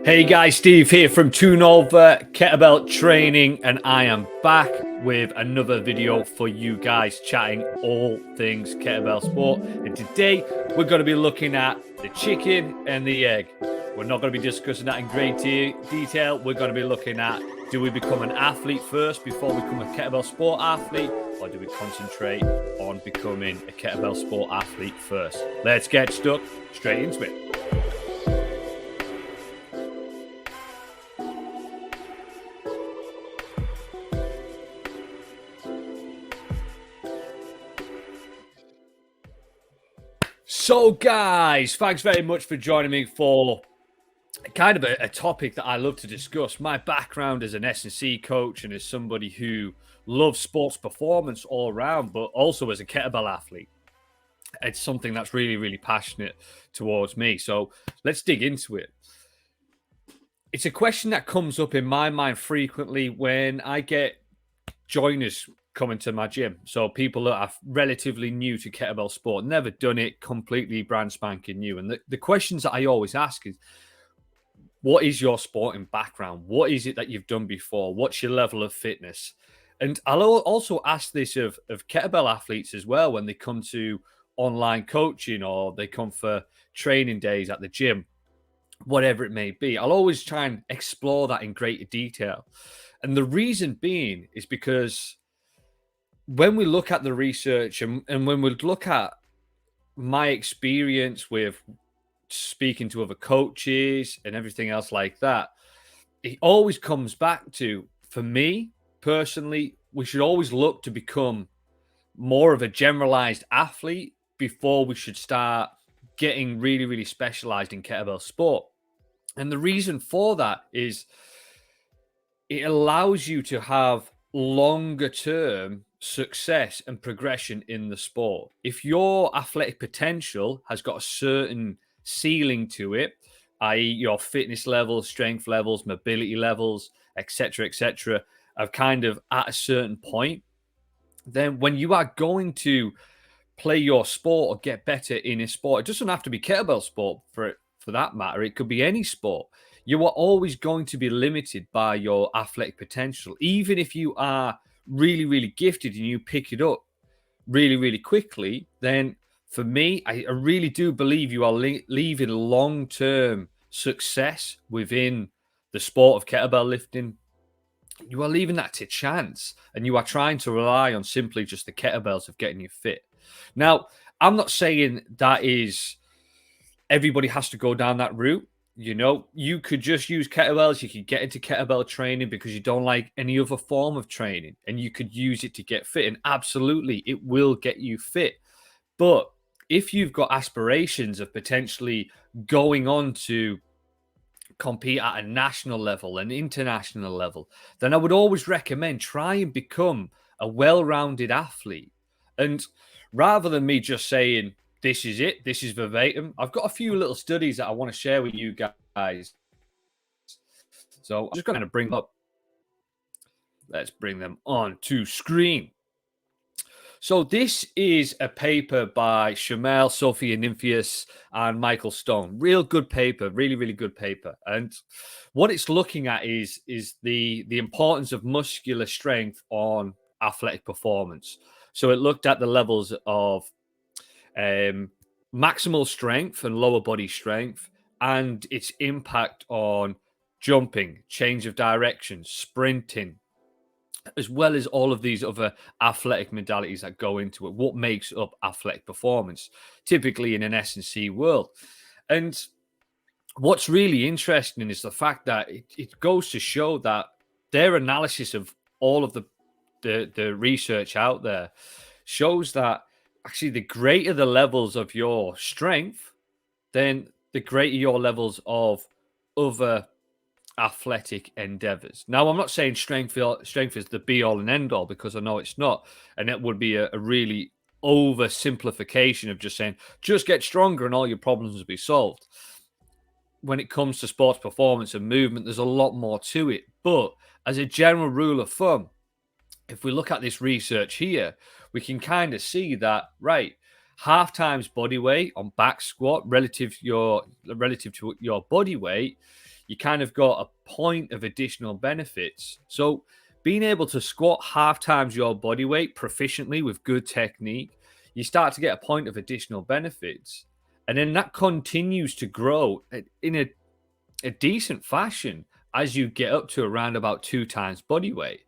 Hey guys, Steve here from Tunova Kettlebell Training, and I am back with another video for you guys chatting all things kettlebell sport. And today we're going to be looking at the chicken and the egg. We're not going to be discussing that in great detail. We're going to be looking at, do we become an athlete first before we become a kettlebell sport athlete, or do we concentrate on becoming a kettlebell sport athlete first? Let's get stuck straight into it. So guys, thanks very much for joining me for kind of a topic that I love to discuss. My background as an S&C coach and as somebody who loves sports performance all around, but also as a kettlebell athlete. It's something that's really, really passionate towards me. So let's dig into it. It's a question that comes up in my mind frequently when I get joiners coming to my gym. So people that are relatively new to kettlebell sport, never done it, completely brand spanking new. And the questions that I always ask is, what is your sporting background? What is it that you've done before? What's your level of fitness? And I'll also ask this of kettlebell athletes as well when they come to online coaching or they come for training days at the gym, whatever it may be. I'll always try and explore that in greater detail. And the reason being is because when we look at the research and when we look at my experience with speaking to other coaches and everything else like that, it always comes back to, for me personally, we should always look to become more of a generalized athlete before we should start getting really, really specialized in kettlebell sport. And the reason for that is it allows you to have longer term success and progression in the sport. If your athletic potential has got a certain ceiling to it, i.e. your fitness levels, strength levels, mobility levels, etc., are kind of at a certain point, then when you are going to play your sport or get better in a sport, it doesn't have to be kettlebell sport for that matter. It could be any sport. You are always going to be limited by your athletic potential. Even if you are really, really gifted and you pick it up really, really quickly, then for me, I really do believe you are leaving long-term success within the sport of kettlebell lifting. You are leaving that to chance, and you are trying to rely on simply just the kettlebells of getting you fit. Now, I'm not saying that is everybody has to go down that route. You know, you could just use kettlebells. You could get into kettlebell training because you don't like any other form of training, and you could use it to get fit. And absolutely, it will get you fit. But if you've got aspirations of potentially going on to compete at a national level, an international level, then I would always recommend try and become a well-rounded athlete. And rather than me just saying, this is it, this is verbatim, I've got a few little studies that I want to share with you guys. So I'm just going to bring up, let's bring them on to screen. So this is a paper by Suchomel, Sophia Nimphius, and Michael Stone. Real good paper, really, really good paper. And what it's looking at is the importance of muscular strength on athletic performance. So it looked at the levels of maximal strength and lower body strength and its impact on jumping, change of direction, sprinting, as well as all of these other athletic modalities that go into it. What makes up athletic performance, typically in an S&C world. And what's really interesting is the fact that it goes to show that their analysis of all of the research out there shows that actually the greater the levels of your strength, then the greater your levels of other athletic endeavors. Now, I'm not saying strength is the be all and end all, because I know it's not, and it would be a really oversimplification of just saying just get stronger and all your problems will be solved. When it comes to sports performance and movement, there's a lot more to it. But as a general rule of thumb, if we look at this research here, we can kind of see that, right, half times body weight on back squat relative to your body weight, you kind of got a point of additional benefits. So being able to squat half times your body weight proficiently with good technique, you start to get a point of additional benefits. And then that continues to grow in a decent fashion as you get up to around about 2 times body weight.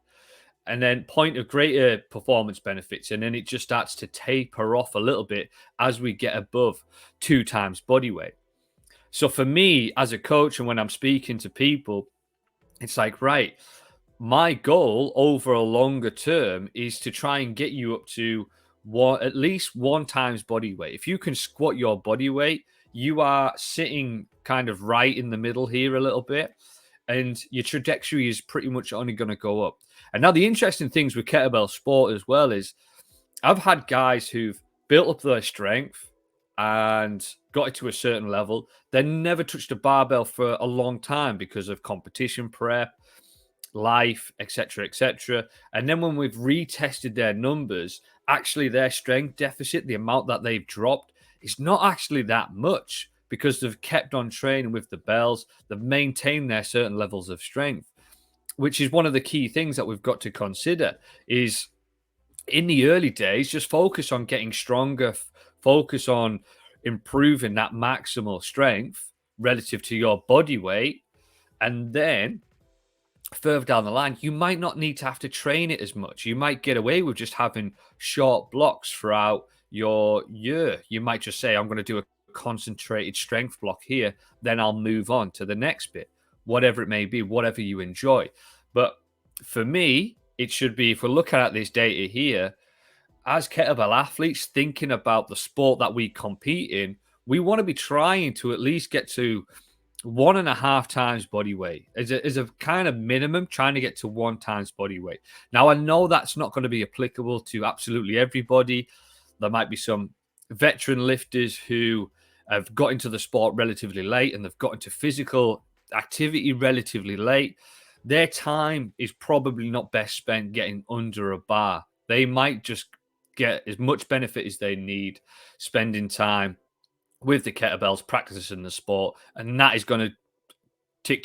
And then point of greater performance benefits. And then it just starts to taper off a little bit as we get above 2 times body weight. So for me as a coach, and when I'm speaking to people, it's like, right, my goal over a longer term is to try and get you up to at least 1 times body weight. If you can squat your body weight, you are sitting kind of right in the middle here a little bit, and your trajectory is pretty much only going to go up. And now the interesting things with kettlebell sport as well is I've had guys who've built up their strength and got it to a certain level, then never touched a barbell for a long time because of competition prep, life, etc., etc. And then when we've retested their numbers, actually their strength deficit, the amount that they've dropped, is not actually that much because they've kept on training with the bells, they've maintained their certain levels of strength, which is one of the key things that we've got to consider is in the early days, just focus on getting stronger, focus on improving that maximal strength relative to your body weight. And then further down the line, you might not need to have to train it as much. You might get away with just having short blocks throughout your year. You might just say, I'm going to do a concentrated strength block here, then I'll move on to the next bit, whatever it may be, whatever you enjoy. But for me, it should be, if we're looking at this data here, as kettlebell athletes thinking about the sport that we compete in, we want to be trying to at least get to 1.5 times body weight as a kind of minimum, trying to get to 1 times body weight. Now, I know that's not going to be applicable to absolutely everybody. There might be some veteran lifters who have got into the sport relatively late and they've got into physical activity relatively late. Their time is probably not best spent getting under a bar. They might just get as much benefit as they need spending time with the kettlebells, practicing the sport, and that is going to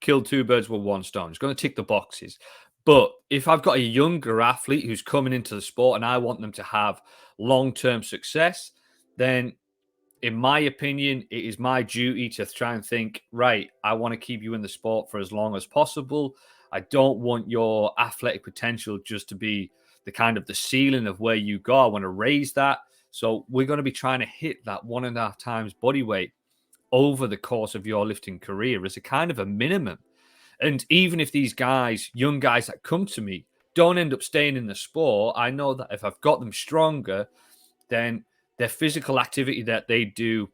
kill two birds with one stone. It's going to tick the boxes. But if I've got a younger athlete who's coming into the sport and I want them to have long-term success, then in my opinion, it is my duty to try and think, right, I want to keep you in the sport for as long as possible. I don't want your athletic potential just to be the kind of the ceiling of where you go. I want to raise that. So we're going to be trying to hit that 1.5 times body weight over the course of your lifting career as a kind of a minimum. And even if these guys, young guys that come to me, don't end up staying in the sport, I know that if I've got them stronger, then their physical activity that they do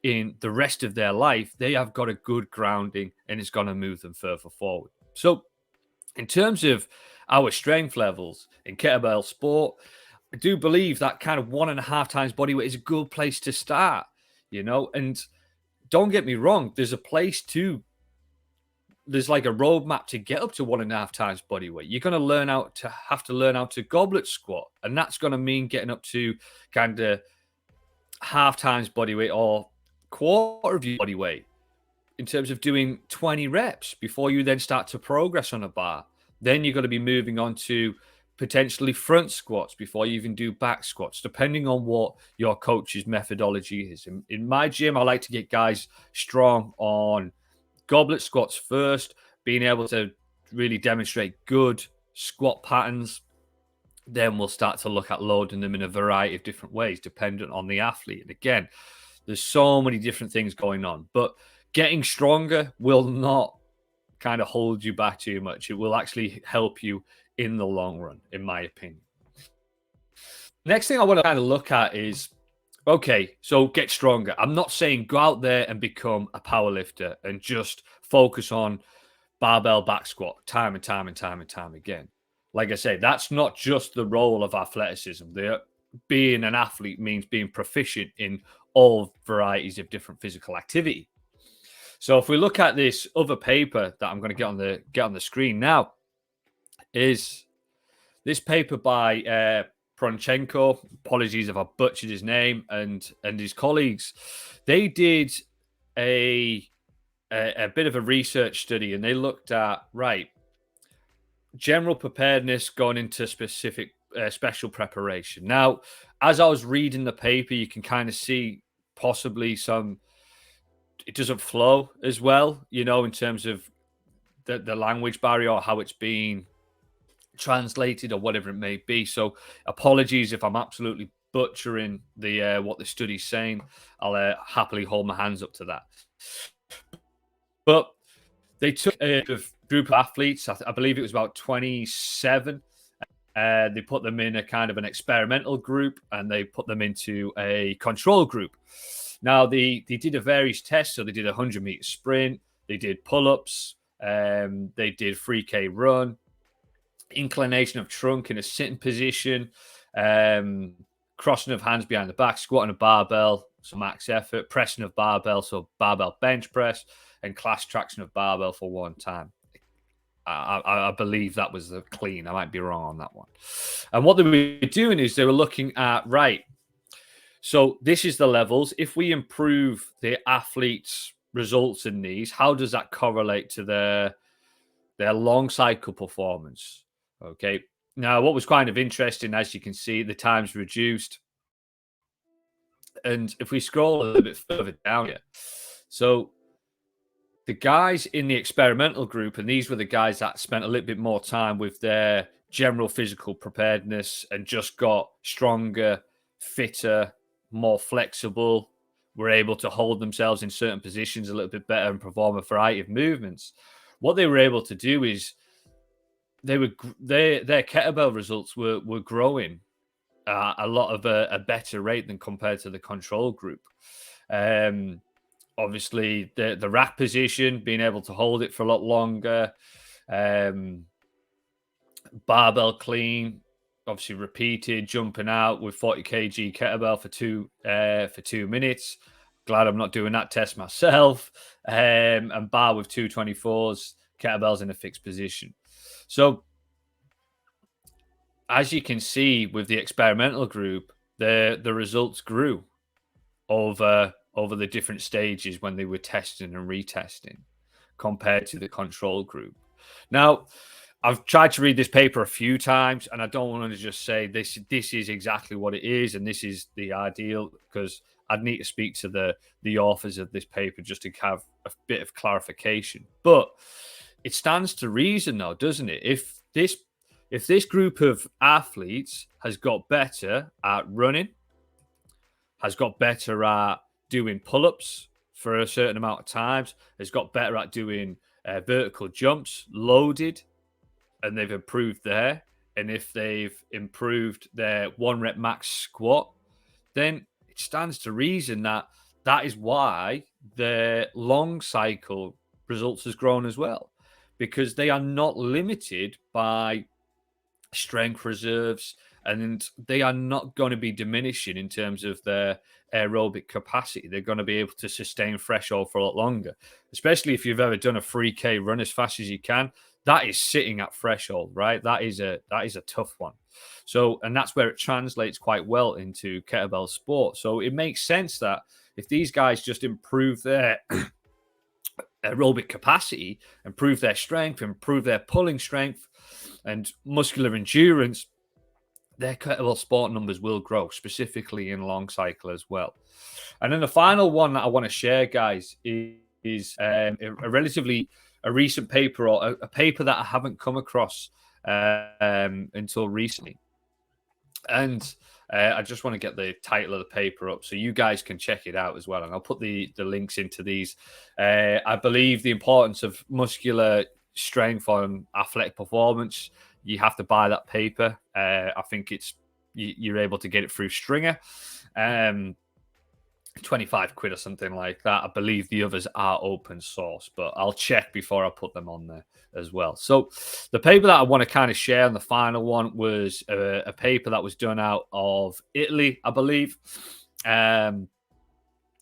in the rest of their life, they have got a good grounding and it's going to move them further forward. So in terms of our strength levels in kettlebell sport, I do believe that kind of 1.5 times body weight is a good place to start, and don't get me wrong, there's like a roadmap to get up to 1.5 times body weight. You're going to have to learn how to goblet squat. And that's going to mean getting up to kind of 1/2 times body weight or quarter of your body weight in terms of doing 20 reps before you then start to progress on a bar. Then you're going to be moving on to potentially front squats before you even do back squats, depending on what your coach's methodology is. In my gym, I like to get guys strong on goblet squats first, being able to really demonstrate good squat patterns. Then we'll start to look at loading them in a variety of different ways, dependent on the athlete. And again, there's so many different things going on, but getting stronger will not kind of hold you back too much. It will actually help you in the long run, in my opinion. Next thing I want to kind of look at is, okay, so get stronger. I'm not saying go out there and become a power lifter and just focus on barbell back squat time and time and time and time again. Like I say, that's not just the role of athleticism. Being an athlete means being proficient in all varieties of different physical activity. So if we look at this other paper that I'm going to get on the screen now, is this paper by PRONTENKO, apologies if I butchered his name, and his colleagues, they did a bit of a research study, and they looked at, right, general preparedness going into specific special preparation. Now, as I was reading the paper, you can kind of see possibly some, it doesn't flow as well, you know, in terms of the language barrier or how it's being translated or whatever it may be. So apologies if I'm absolutely butchering the what the study's saying. I'll happily hold my hands up to that. But they took a group of athletes, I believe it was about 27. They put them in a kind of an experimental group, and they put them into a control group. Now, they did a various tests. So they did a 100-meter sprint, they did pull-ups, they did 3K run, inclination of trunk in a sitting position, crossing of hands behind the back, squatting a barbell, so max effort, pressing of barbell, so barbell bench press, and class traction of barbell for one time. I believe that was the clean. I might be wrong on that one. And what they were doing is they were looking at, right, so this is the levels. If we improve the athletes' results in these, how does that correlate to their long cycle performance? Okay. Now, what was kind of interesting, as you can see, the time's reduced. And if we scroll a little bit further down here, so the guys in the experimental group, and these were the guys that spent a little bit more time with their general physical preparedness and just got stronger, fitter, more flexible, were able to hold themselves in certain positions a little bit better and perform a variety of movements. What they were able to do is their kettlebell results were growing a lot of a better rate than compared to the control group. Obviously, the rack position, being able to hold it for a lot longer, barbell clean, obviously repeated, jumping out with 40 kg kettlebell for 2 minutes. Glad I'm not doing that test myself. And bar with 224s, kettlebells in a fixed position. So, as you can see with the experimental group, the results grew over the different stages when they were testing and retesting compared to the control group. Now, I've tried to read this paper a few times, and I don't want to just say this is exactly what it is and this is the ideal, because I'd need to speak to the authors of this paper just to have a bit of clarification. But it stands to reason, though, doesn't it? If this group of athletes has got better at running, has got better at doing pull-ups for a certain amount of times, has got better at doing vertical jumps loaded, and they've improved there. And if they've improved their 1 rep max squat, then it stands to reason that that is why their long cycle results has grown as well, because they are not limited by strength reserves, and they are not going to be diminishing in terms of their aerobic capacity. They're going to be able to sustain threshold for a lot longer, especially if you've ever done a 3K run as fast as you can. That is sitting at threshold, right? That is a tough one. So, and that's where it translates quite well into kettlebell sport. So it makes sense that if these guys just improve their aerobic capacity, improve their strength, improve their pulling strength and muscular endurance, their kettlebell sport numbers will grow, specifically in long cycle as well. And then the final one that I want to share, guys, is a recent paper, or a paper that I haven't come across until recently. And I just want to get the title of the paper up so you guys can check it out as well. And I'll put the links into these. I believe the importance of muscular strength on athletic performance. You have to buy that paper. I think you're able to get it through Stringer. 25 quid or something like that. I believe the others are open source, but I'll check before I put them on there as well. So the paper that I want to kind of share, and the final one, was a paper that was done out of Italy, I believe. It's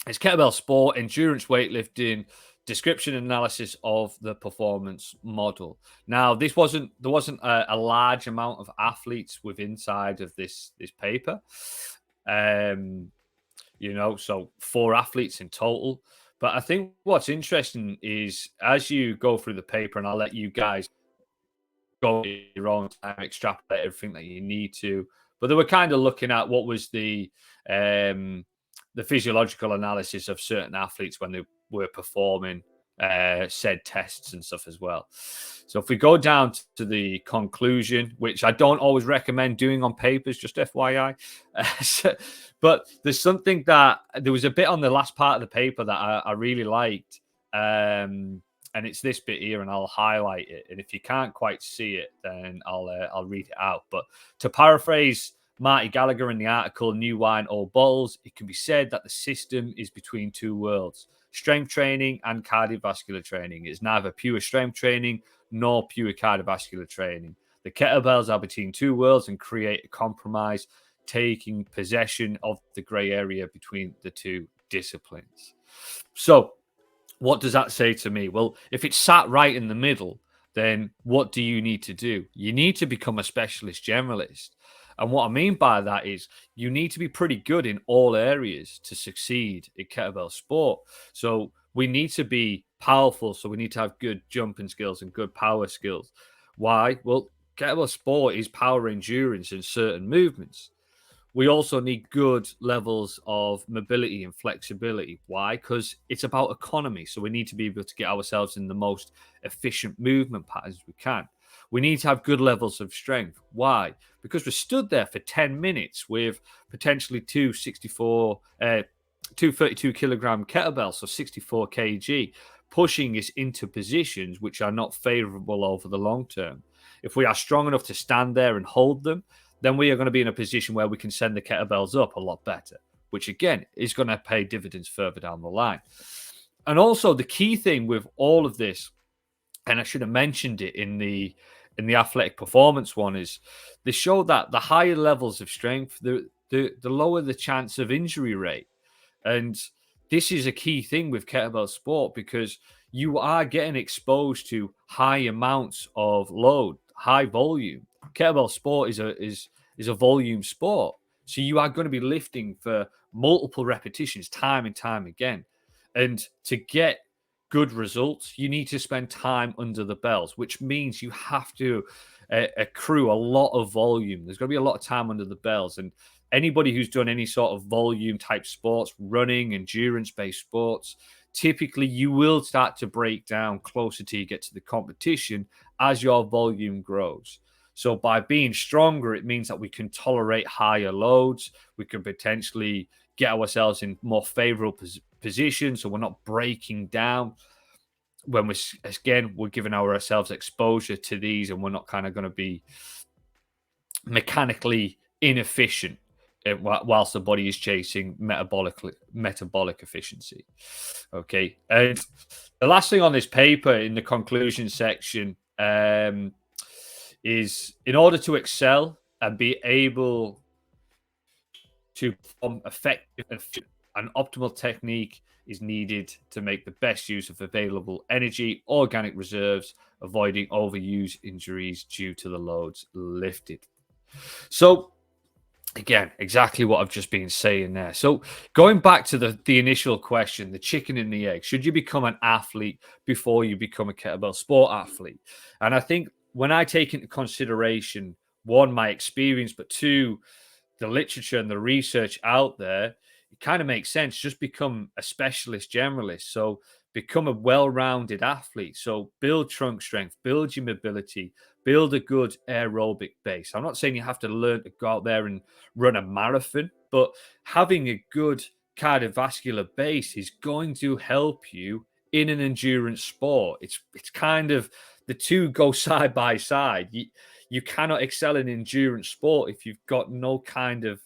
Kettlebell Sport, Endurance Weightlifting, description and analysis of the performance model. Now, there wasn't a large amount of athletes within inside of this paper. So 4 athletes in total. But I think what's interesting is as you go through the paper, and I'll let you guys go your own time, extrapolate everything that you need to. But they were kind of looking at what was the physiological analysis of certain athletes when they were performing said tests and stuff as well. So if we go down to the conclusion, which I don't always recommend doing on papers, just FYI, but there's something that there was a bit on the last part of the paper that I really liked. And it's this bit here, and I'll highlight it. And if you can't quite see it, then I'll read it out. But to paraphrase Marty Gallagher in the article, New Wine, Old Bottles, it can be said that the system is between two worlds, strength training and cardiovascular training. It's neither pure strength training nor pure cardiovascular training. The kettlebells are between two worlds and create a compromise, taking possession of the gray area between the two disciplines. So, what does that say to me? Well, if it's sat right in the middle, then what do you need to do? You need to become a specialist generalist. And what I mean by that is you need to be pretty good in all areas to succeed in kettlebell sport. So we need to be powerful. So we need to have good jumping skills and good power skills. Why? Well, kettlebell sport is power endurance in certain movements. We also need good levels of mobility and flexibility. Why? Because it's about economy. So we need to be able to get ourselves in the most efficient movement patterns we can. We need to have good levels of strength. Why? Because we're stood there for 10 minutes with potentially two 32 kilogram kettlebells, so 64 kg, pushing us into positions which are not favorable over the long term. If we are strong enough to stand there and hold them, then we are going to be in a position where we can send the kettlebells up a lot better, which again is going to pay dividends further down the line. And also the key thing with all of this, and I should have mentioned it in the athletic performance one, is they show that the higher levels of strength, the lower the chance of injury rate. And this is a key thing with kettlebell sport because you are getting exposed to high amounts of load, high volume. Kettlebell sport is a volume sport. So you are going to be lifting for multiple repetitions time and time again. And to get good results, you need to spend time under the bells, which means you have to accrue a lot of volume. There's going to be a lot of time under the bells. And anybody who's done any sort of volume type sports, running, endurance-based sports, typically you will start to break down closer till you get to the competition as your volume grows. So by being stronger, it means that we can tolerate higher loads. We can potentially get ourselves in more favorable positions, so we're not breaking down when we're giving ourselves exposure to these, and we're not kind of going to be mechanically inefficient whilst the body is chasing metabolic efficiency. Okay, and the last thing on this paper in the conclusion section is in order to excel and be able to perform effective, an optimal technique is needed to make the best use of available energy, organic reserves, avoiding overuse injuries due to the loads lifted. So again, exactly what I've just been saying there. So going back to the initial question, the chicken and the egg, should you become an athlete before you become a kettlebell sport athlete? And I think when I take into consideration, one, my experience, but two, the literature and the research out there, it kind of makes sense. Just become a specialist generalist. So become a well-rounded athlete. So build trunk strength, build your mobility, build a good aerobic base. I'm not saying you have to learn to go out there and run a marathon, but having a good cardiovascular base is going to help you in an endurance sport. It's kind of the two go side by side. You cannot excel in endurance sport if you've got no kind of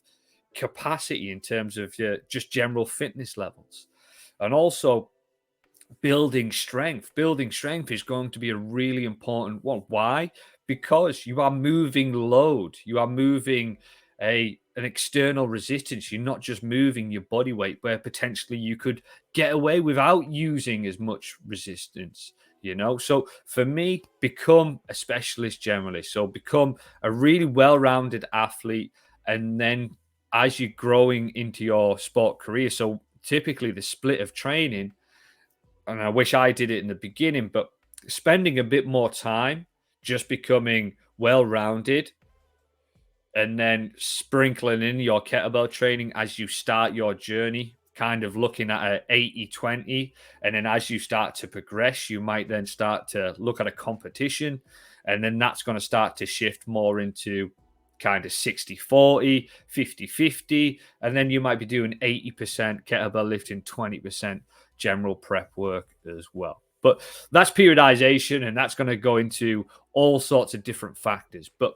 capacity in terms of your just general fitness levels. And also building strength. Building strength is going to be a really important one. Why? Because you are moving load. You are moving an external resistance. You're not just moving your body weight, where potentially you could get away without using as much resistance. So for me, become a specialist generalist. So become a really well-rounded athlete, and then as you're growing into your sport career, so typically the split of training, and I wish I did it in the beginning, but spending a bit more time just becoming well-rounded, and then sprinkling in your kettlebell training as you start your journey, kind of looking at a 80-20. And then as you start to progress, you might then start to look at a competition, and then that's going to start to shift more into kind of 60-40, 50-50. And then you might be doing 80% kettlebell lifting, 20% general prep work as well. But that's periodization, and that's going to go into all sorts of different factors. But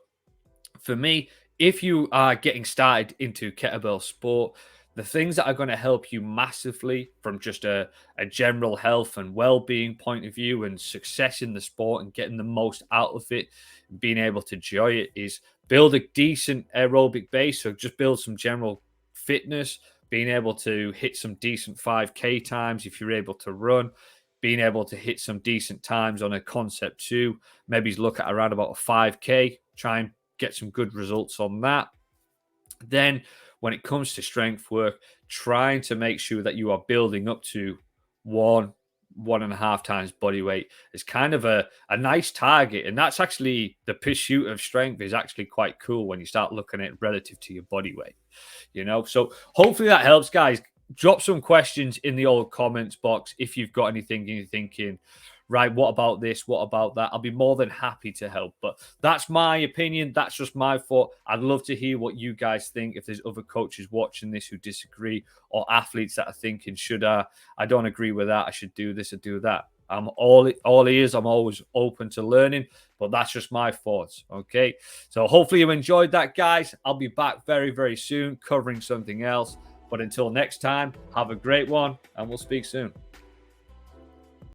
for me, if you are getting started into kettlebell sport, the things that are going to help you massively from just a general health and well-being point of view and success in the sport and getting the most out of it and being able to enjoy it is build a decent aerobic base. So just build some general fitness, being able to hit some decent 5K times if you're able to run, being able to hit some decent times on a concept 2, maybe look at around about a 5K, try and get some good results on that. Then when it comes to strength work, trying to make sure that you are building up to 1.5 times body weight is kind of a nice target. And that's actually, the pursuit of strength is actually quite cool when you start looking at it relative to your body weight. So hopefully that helps, guys. Drop some questions in the old comments box if you've got anything and you're thinking, right, what about this? What about that? I'll be more than happy to help. But that's my opinion. That's just my thought. I'd love to hear what you guys think. If there's other coaches watching this who disagree, or athletes that are thinking, I don't agree with that, I should do this or do that. I'm all ears. I'm always open to learning, but that's just my thoughts. Okay. So hopefully you enjoyed that, guys. I'll be back very, very soon covering something else. But until next time, have a great one, and we'll speak soon.